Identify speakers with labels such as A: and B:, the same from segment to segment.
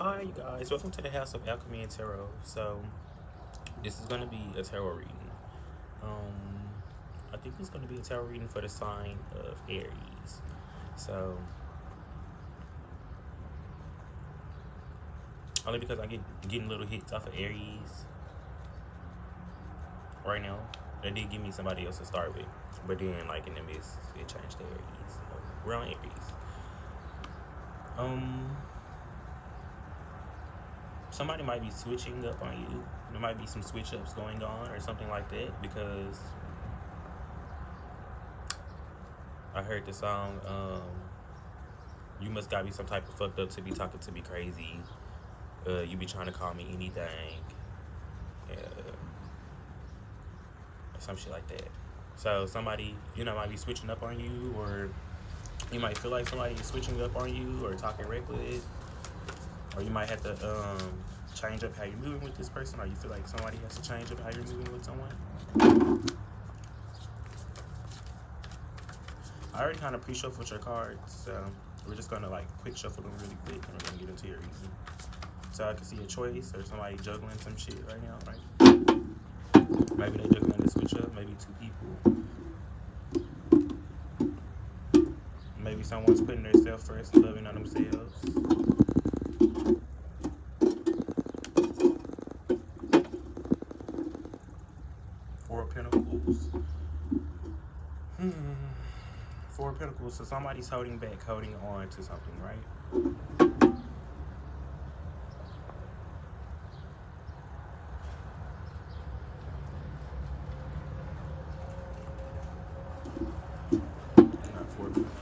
A: Hi, you guys. Welcome to the House of Alchemy and Tarot. So, this is going to be a tarot reading. Um, I think it's going to be a tarot reading for the sign of Aries. So, only because I getting little hits off of Aries right now. They did give me somebody else to start with, but then, like in the midst, it changed to Aries. So, we're on Aries. Somebody might be switching up on you. There might be some switch ups going on or something like that, because I heard the song, you must gotta be some type of fucked up to be talking to me crazy. You be trying to call me anything. Or some shit like that. So somebody, might be switching up on you, or you might feel like somebody is switching up on you or talking reckless. Or you might have to change up how you're moving with this person, or you feel like somebody has to change up how you're moving with someone. I already kind of pre-shuffled your cards, so we're just gonna quick shuffle them really quick, and we're gonna get into your reading. So I can see a choice, or somebody juggling some shit right now, right? Maybe they juggling to switch up, maybe two people. Maybe someone's putting themselves first and loving on themselves. Four of Pentacles. Four of Pentacles. So somebody's holding back, holding on to something, right? Not Four of Pentacles.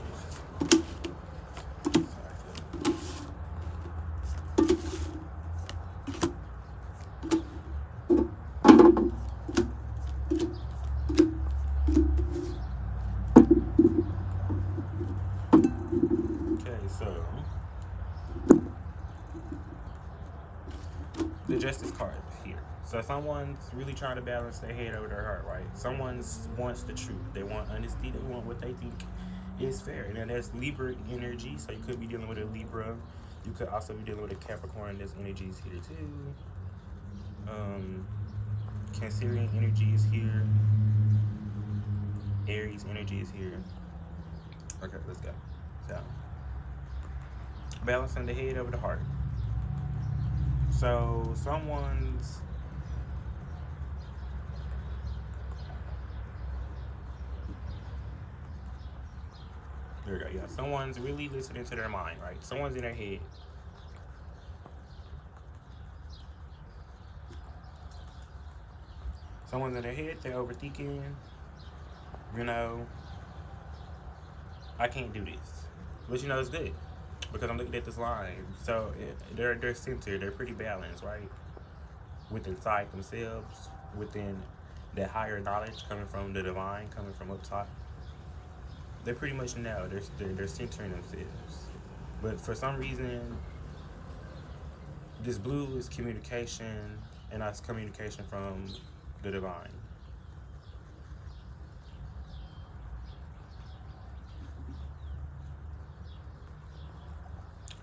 A: So the Justice card here. So someone's really trying to balance their head over their heart, right? Someone wants the truth. They want honesty. They want what they think is fair. And then there's Libra energy. So you could be dealing with a Libra. You could also be dealing with a Capricorn. There's energies here too. Cancerian energy is here. Aries energy is here. Okay, let's go. So, balancing the head over the heart. So someone's there we go. Yeah, someone's really listening to their mind, right? Someone's in their head. Someone's in their head. They're overthinking. I can't do this, but it's good because I'm looking at this line. So they're centered. They're pretty balanced, right? Within inside themselves, within that higher knowledge coming from the divine, coming from up top. They pretty much know they're centering themselves, but for some reason, this blue is communication, and that's communication from the divine.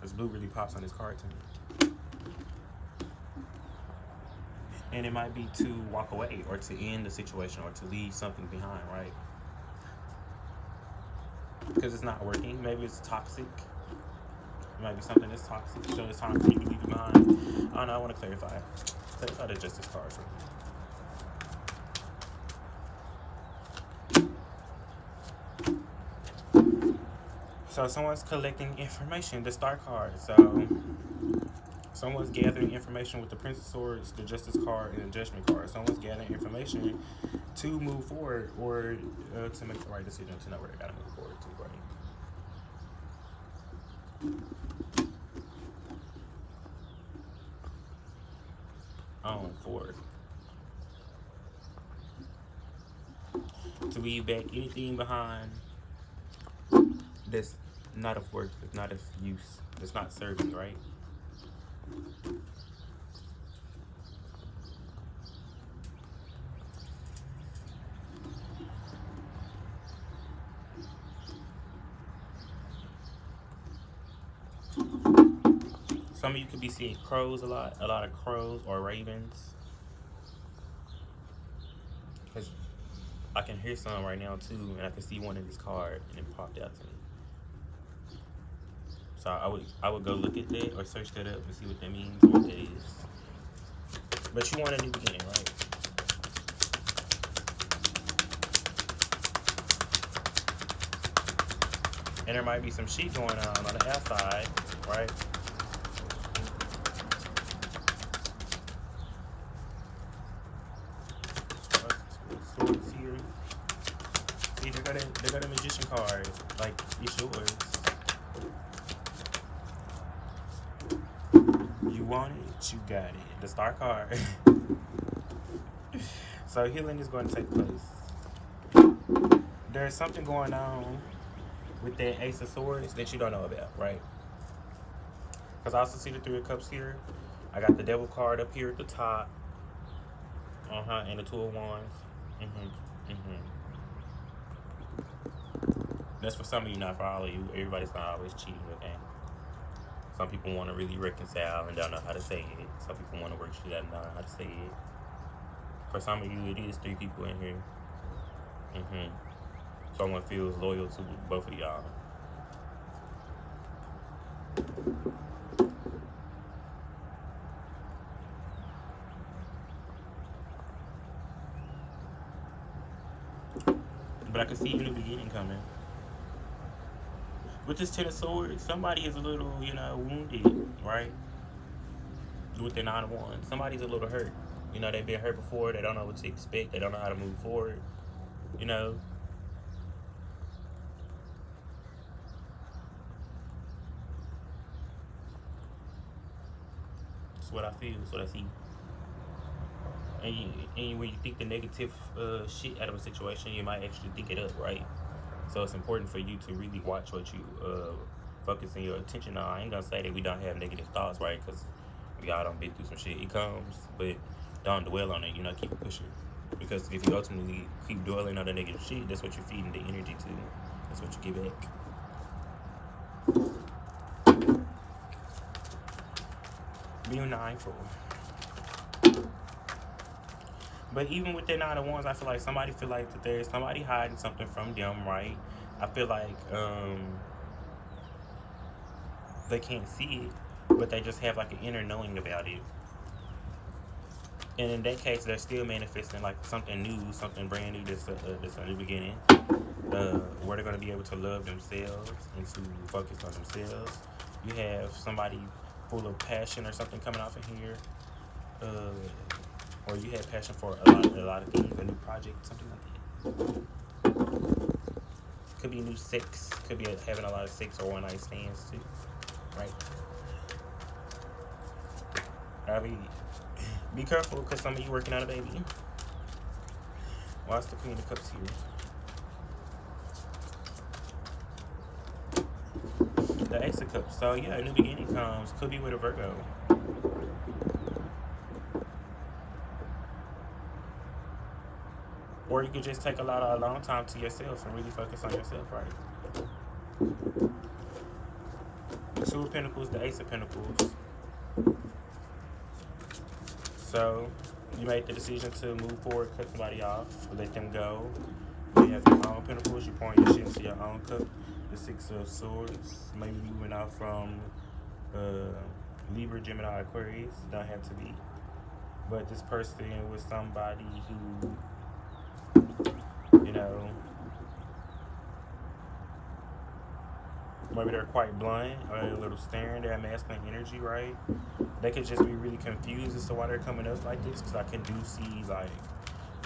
A: This blue really pops on this card to me. And it might be to walk away, or to end the situation, or to leave something behind, right? Because it's not working. Maybe it's toxic. It might be something that's toxic, so it's time for you to leave it behind. I don't know, I want to clarify. Clarify the Justice card for me. So someone's collecting information, the Star card. So someone's gathering information with the Prince of Swords, the Justice card, and the Judgment card. Someone's gathering information to move forward, or to make the right decision, to know where they gotta move forward to, right? Forward. To leave back anything behind that's not of worth, that's not of use, that's not serving, right? Some of you could be seeing crows a lot of crows or ravens. Cause I can hear some right now too, and I can see one in this card, and it popped out to me. So I would go look at that or search that up and see what that means or what that is. But you want a new beginning, right? And there might be some shit going on the outside, right? Swords here. See, they got a magician card. Like, it's yours. You want it, you got it. The star card. So healing is going to take place. There's something going on with that Ace of Swords that you don't know about, right? Because I also see the Three of Cups here. I got the Devil card up here at the top. And the Two of Wands. That's for some of you, not for all of you. Everybody's not always cheating, okay? Some people want to really reconcile and don't know how to say it. Some people want to work shit out and don't know how to say it. For some of you, it is 3 people in here. Someone feels loyal to both of y'all. But I can see a new beginning coming. With this 10 of Swords, somebody is a little, wounded, right? With the 9 of Wands, somebody's a little hurt. They've been hurt before. They don't know what to expect. They don't know how to move forward. That's what I feel. That's what I see. And when you think the negative shit out of a situation, you might actually think it up, right? So it's important for you to really watch what you focusing your attention on. I ain't gonna say that we don't have negative thoughts, right? Because we all done been through some shit. It comes, but don't dwell on it. Keep it pushing. Because if you ultimately keep dwelling on the negative shit, that's what you're feeding the energy to. That's what you give back. Be mindful. But even with that 9 of Wands, I feel like somebody feel like that there's somebody hiding something from them, right? I feel like they can't see it, but they just have like an inner knowing about it. And in that case, they're still manifesting like something new, something brand new, that's a new beginning. Where they're going to be able to love themselves and to focus on themselves. You have somebody full of passion or something coming off of here. Or you have passion for a lot of things, a new project, something like that. Could be new sex, could be having a lot of sex or one-night stands too, right? Be careful, because some of you working on a baby. What's the Queen of Cups here? The Ace of Cups. So yeah, a new beginning comes. Could be with a Virgo. Or you could just take a long time to yourself and really focus on yourself, right? The Two of Pentacles, the Ace of Pentacles. So you made the decision to move forward, cut somebody off, let them go. You have your own Pentacles, you're pouring your shit into your own cup. The Six of Swords, maybe moving out from Libra, Gemini, Aquarius. Don't have to be. But this person was somebody who, maybe they're quite blunt or a little stern. They're masculine energy, right? They could just be really confused as to why they're coming up like this, because I can do see like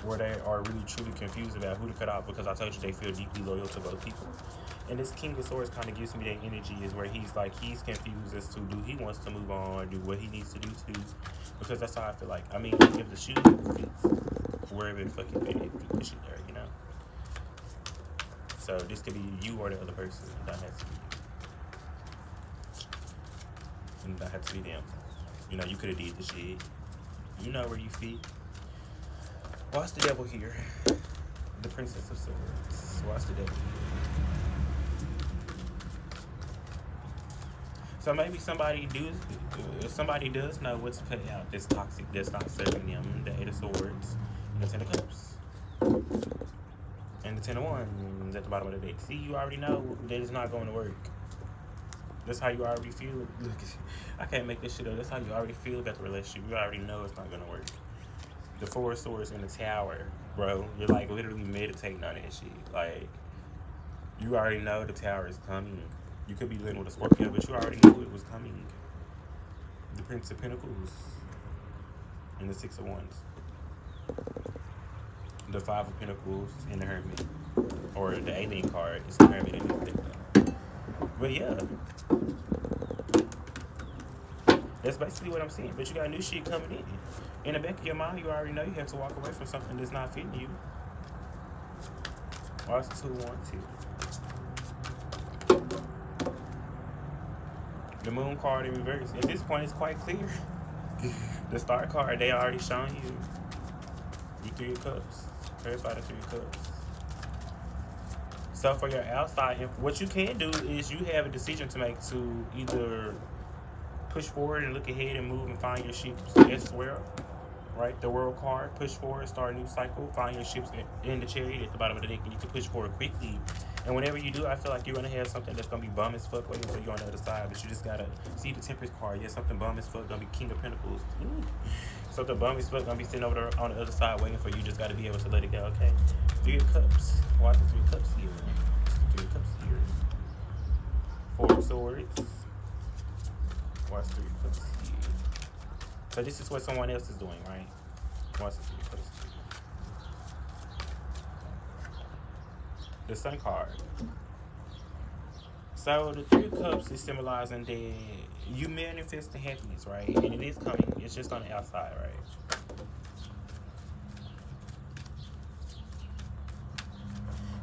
A: where they are really truly confused about who to cut off, because I told you they feel deeply loyal to both people. And this King of Swords kind of gives me that energy, is where he's confused as to do he wants to move on, do what he needs to do too, because that's how I feel like. I mean, if the shoe fits wherever the fuck you fit, you push it there, So this could be you or the other person. It don't have to be you. It don't have to be them. You could have did the shit. You know where you fit. What's the Devil here? The Princess of Swords. What's the Devil here? So maybe somebody does know what to cut out that's toxic, that's not serving them. The Eight of Swords and the Ten of Cups and the Ten of Wands at the bottom of the deck. See, you already know that it's not going to work. That's how you already feel. Look, I can't make this shit up. That's how you already feel about the relationship. You already know it's not gonna work. The Four of Swords in the Tower, bro. You're like literally meditating on that shit. Like, you already know the Tower is coming. You could be living with a Scorpio, but you already knew it was coming. The Prince of Pentacles and the Six of Wands. The Five of Pentacles and the Hermit. Or the alien card is the Hermit in this deck. But yeah. That's basically what I'm saying. But you got new shit coming in. In the back of your mind, you already know you have to walk away from something that's not fitting you. Watch 2, 1, 2. The Moon card in reverse. At this point, it's quite clear. The Star card, they already shown you. You 3 of Cups. Clarify the 3 of Cups. So for your outside, what you can do is you have a decision to make to either push forward and look ahead and move and find your ships elsewhere, right? The World card, push forward, start a new cycle, find your ships in the Chariot at the bottom of the deck, and you can push forward quickly. And whenever you do, I feel like you're going to have something that's going to be bum as fuck waiting for you on the other side, but you just got to see the Temperance card. Yeah, something bum as fuck going to be King of Pentacles. Ooh. Something bum as fuck going to be sitting over there on the other side waiting for you. You just got to be able to let it go, okay? 3 of Cups. Watch the 3 of Cups here. 3 of Cups here. 4 of Swords. Watch 3 of Cups here. So this is what someone else is doing, right? Watch the 3 of Cups here. The Sun card. So the 3 of Cups is symbolizing that you manifest the happiness, right? And it is coming. It's just on the outside, right?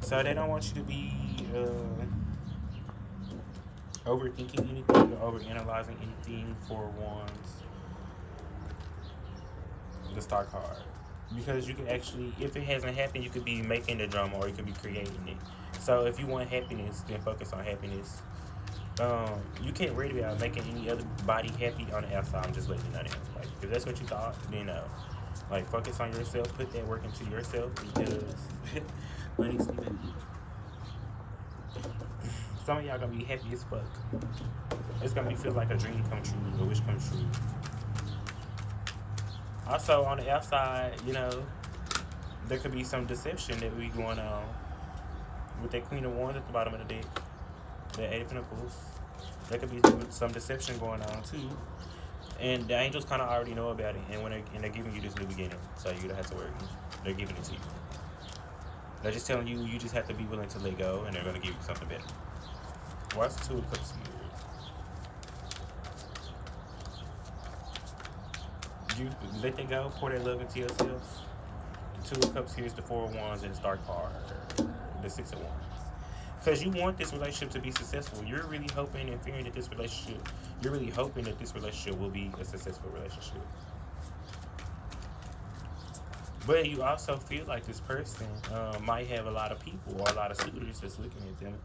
A: So they don't want you to be overthinking anything or overanalyzing anything for Wands. The Star card. Because you can actually, if it hasn't happened, you could be making the drama or you could be creating it. So if you want happiness, then focus on happiness. You can't worry about making any other body happy on the outside. I'm just letting you know that. Like, if that's what you thought, then like, focus on yourself. Put that work into yourself because some of y'all gonna be happy as fuck. It's gonna feel like a dream come true, a wish come true. Also, on the outside, you know, there could be some deception that we going on with that Queen of Wands at the bottom of the deck, the 8 of Pentacles. There could be some deception going on too, and the angels kind of already know about it. And when they're giving you this new beginning, so you don't have to worry. They're giving it to you. They're just telling you, you just have to be willing to let go, and they're gonna give you something better. Watch the 2 of Cups here. You let that go, pour that love into yourself. The 2 of Cups here is the 4 of Wands and the Star card, the 6 of Wands. Because you want this relationship to be successful. You're really hoping and fearing that this relationship will be a successful relationship. But you also feel like this person might have a lot of people or a lot of suitors that's looking at them,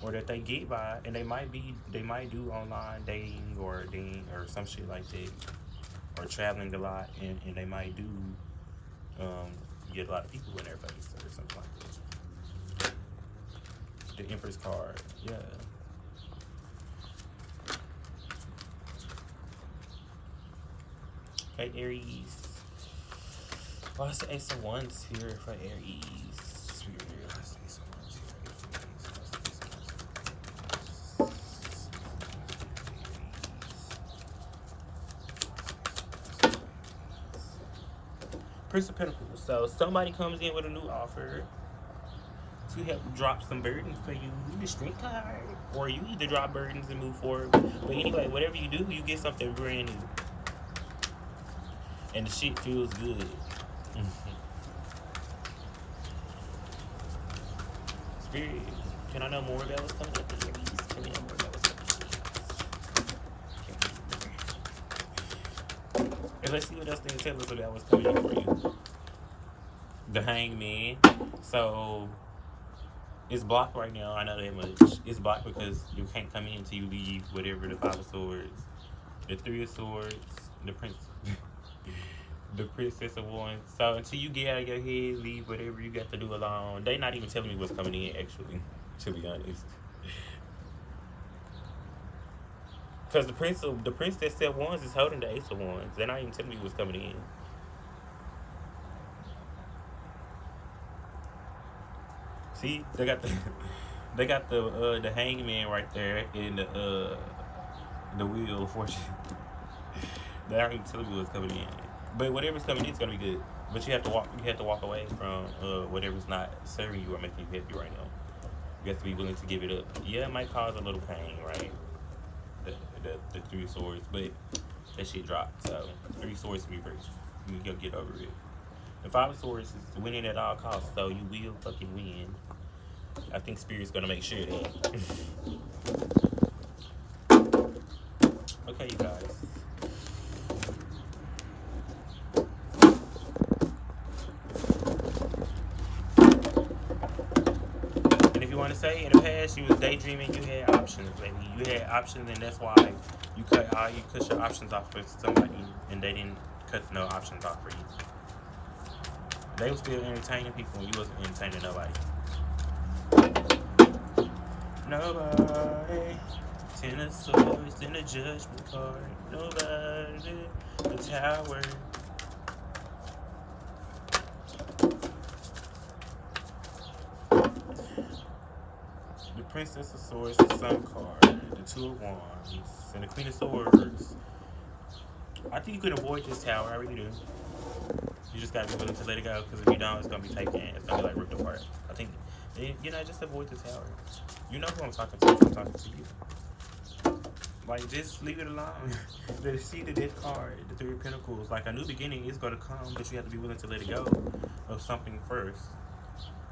A: or that they get by, and they might do online dating or some shit like that. Or traveling a lot, and they might do get a lot of people in their face or something like that. The Empress card, yeah. Okay, Aries. What's the Ace of Wands here for Aries? What's the Ace of Wands here? Prince of Pentacles. So somebody comes in with a new offer to help drop some burdens for you. The Strength card. Or you either drop burdens and move forward. But anyway, whatever you do, you get something brand new. And the shit feels good. Spirit, can I know more about what's coming up in Aries? Can we know more about what's coming up in Aries? And let's see what else they can tell us about what's coming up for you. The Hangman. So It's blocked right now. I know that much. It's blocked because you can't come in until you leave whatever the Five of Swords, the Three of Swords, the Prince, the Princess of Wands. So until you get out of your head, leave whatever you got to do alone. They not even telling me what's coming in actually, to be honest. Because the Princess of Wands is holding the Ace of Wands. They're not even telling me what's coming in. See, they got the Hangman right there in the Wheel of Fortune. They aren't even telling me what's coming in. But whatever's coming in is gonna be good. But you have to walk. You have to walk away from whatever's not serving you or making you happy right now. You have to be willing to give it up. Yeah, it might cause a little pain, right? The Three Swords, but that shit dropped. So Three Swords reverse. You can get over it. The Five of Swords is winning at all costs, so you will fucking win. I think Spirit's gonna make sure that. Okay, you guys. And if you want to say in the past you was daydreaming, you had options, baby. You had options, and that's why you cut your options off for somebody, and they didn't cut no options off for you. They were still entertaining people, and you wasn't entertaining nobody. Nobody. Ten of Swords in the Judgment card. Nobody. The Tower. The Princess of Swords, the Sun card. The Two of Wands. And the Queen of Swords. I think you could avoid this tower. I really do. You just gotta be willing to let it go, because if you don't, it's gonna be taken. It's gonna be like ripped apart. I think, just avoid the tower. You know who I'm talking to. I'm talking to you. Like, just leave it alone. See the Death card, the Three of Pentacles. Like, a new beginning is gonna come, but you have to be willing to let it go of something first.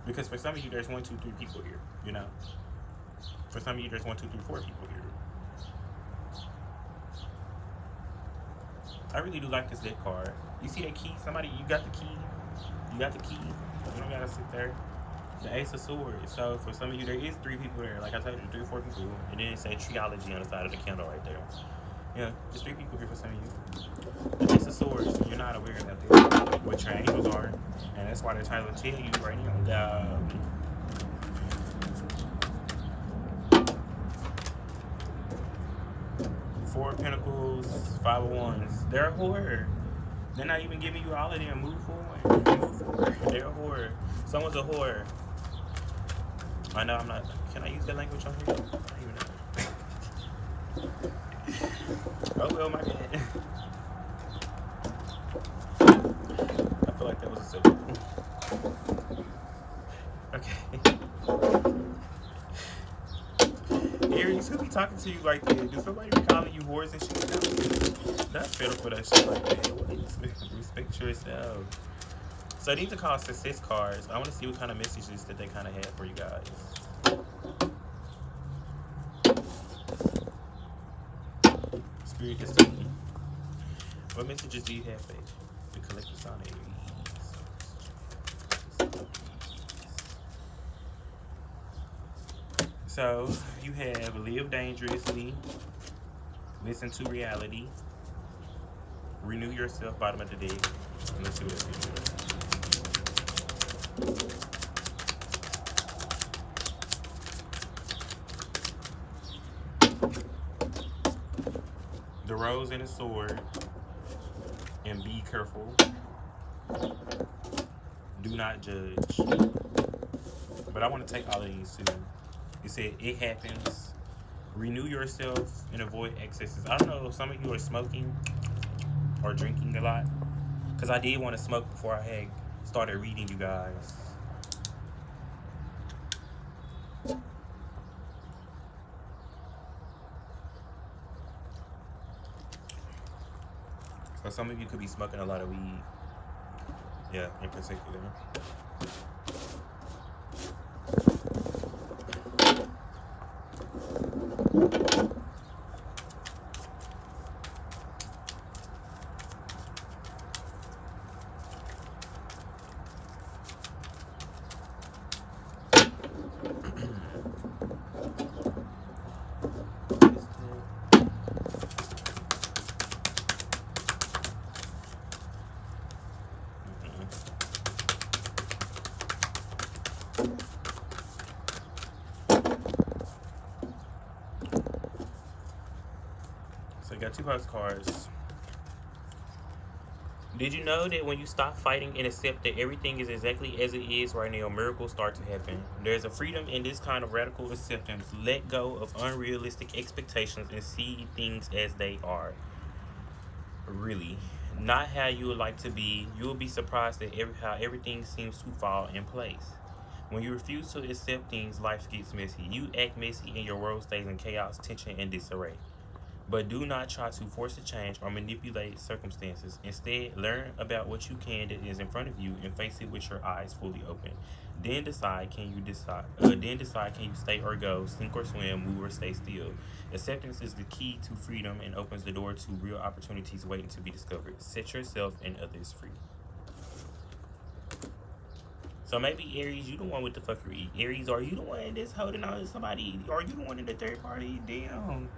A: Because for some of you, there's 1, 2, 3 people here. You know. For some of you, there's 1, 2, 3, 4 people here. I really do like this deck card. You see that key? Somebody, you got the key. You got the key. You don't gotta sit there. The Ace of Swords. So for some of you, there is 3 people there. Like I told you, 3 or 4 people. And then it say triology on the side of the candle right there. Yeah, there's 3 people here for some of you. The Ace of Swords, you're not aware of that. What your angels are. And that's why they're trying to tell you right now. Four of Pentacles, 5 of Wands. They're a whore. They're not even giving you all of them. Move forward. Move forward. They're a whore. Someone's a whore. I know I'm not. Can I use that language on here? I don't even know. Oh well, my bad. I feel like that was a silly. Okay. Aries, who be talking to you like that? Do somebody be calling you whores and shit? No. That's fatal for that shit like that. What? Respect yourself. So these are called success cards. I want to see what kind of messages that they kind of have for you guys. Spirit is telling me. What messages do you have for the collective sign Aries? So you have live dangerously, listen to reality, renew yourself, bottom of the deck, and let's see what else. The Rose and the Sword, and be careful. Do not judge. But I want to take all of these too. You said it happens. Renew yourself and avoid excesses. I don't know if some of you are smoking or drinking a lot, because I did want to smoke before I had started reading you guys. So some of you could be smoking a lot of weed. Yeah, in particular. So you got two postcards. Did you know that when you stop fighting and accept that everything is exactly as it is right now, miracles start to happen? There's a freedom in this kind of radical acceptance. Let go of unrealistic expectations and see things as they are. Really. Not how you would like to be. You will be surprised at how everything seems to fall in place. When you refuse to accept things, life gets messy. You act messy and your world stays in chaos, tension, and disarray. But do not try to force a change or manipulate circumstances. Instead, learn about what you can that is in front of you and face it with your eyes fully open. Then decide can you stay or go, sink or swim, move or stay still. Acceptance is the key to freedom and opens the door to real opportunities waiting to be discovered. Set yourself and others free. So maybe Aries, you the one with the fuckery. Aries, are you the one that's holding on to somebody? Are you the one in the third party? Damn.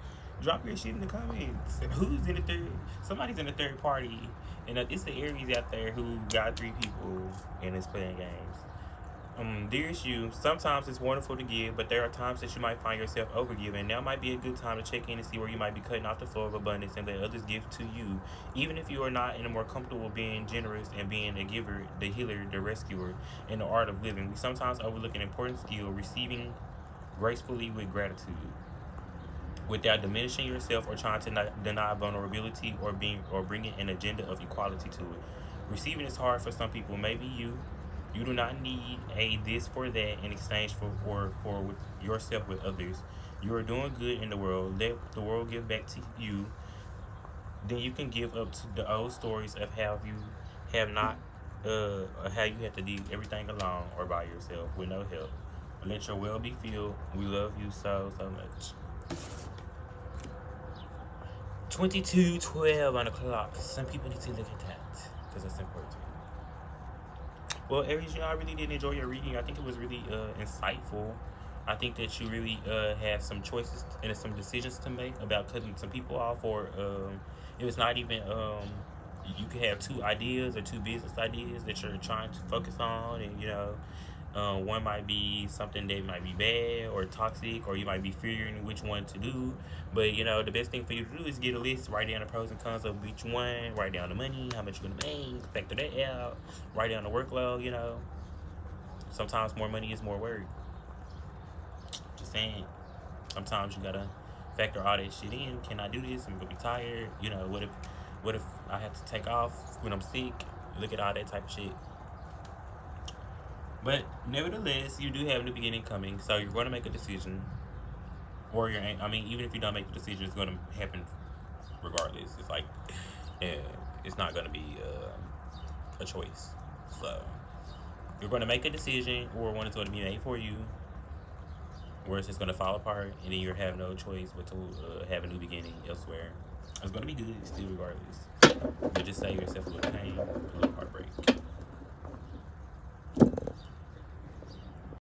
A: Drop your shit in the comments. Who's in the third? Somebody's in the third party. And it's the Aries out there who got 3 people and is playing games. Dearest you, sometimes it's wonderful to give, but there are times that you might find yourself overgiving. Now might be a good time to check in and see where you might be cutting off the flow of abundance and let others give to you. Even if you are not in a more comfortable being generous and being a giver, the healer, the rescuer, in the art of living, we sometimes overlook an important skill, receiving gracefully with gratitude. Without diminishing yourself or trying to deny vulnerability or bringing an agenda of equality to it. Receiving is hard for some people. Maybe you do not need a this for that in exchange for with yourself with others. You are doing good in the world. Let the world give back to you. Then you can give up to the old stories of how you have not how you have to do everything alone or by yourself with no help. Let your well be filled. We love you so much. 22:12 on the clock. Some people need to look at that because it's important. Well, Aries, I really did enjoy your reading. I think it was really insightful. I think that you really have some choices and some decisions to make about cutting some people off, or if it's not even you could have 2 ideas or 2 business ideas that you're trying to focus on, and one might be something that might be bad or toxic, or you might be fearing which one to do. But the best thing for you to do is get a list, write down the pros and cons of each one, write down the money, how much you're gonna make, factor that out, write down the workload. Sometimes more money is more work. Just saying. Sometimes you gotta factor all that shit in. Can I do this? I'm gonna be tired. What if I have to take off when I'm sick? Look at all that type of shit. But nevertheless, you do have a new beginning coming, so you're going to make a decision, or even if you don't make the decision, it's going to happen regardless. It's like, it's not going to be a choice. So you're going to make a decision, or one is going to be made for you, where it's just going to fall apart, and then you have no choice but to have a new beginning elsewhere. It's going to be good still regardless. But just save yourself a little pain, a little heartbreak.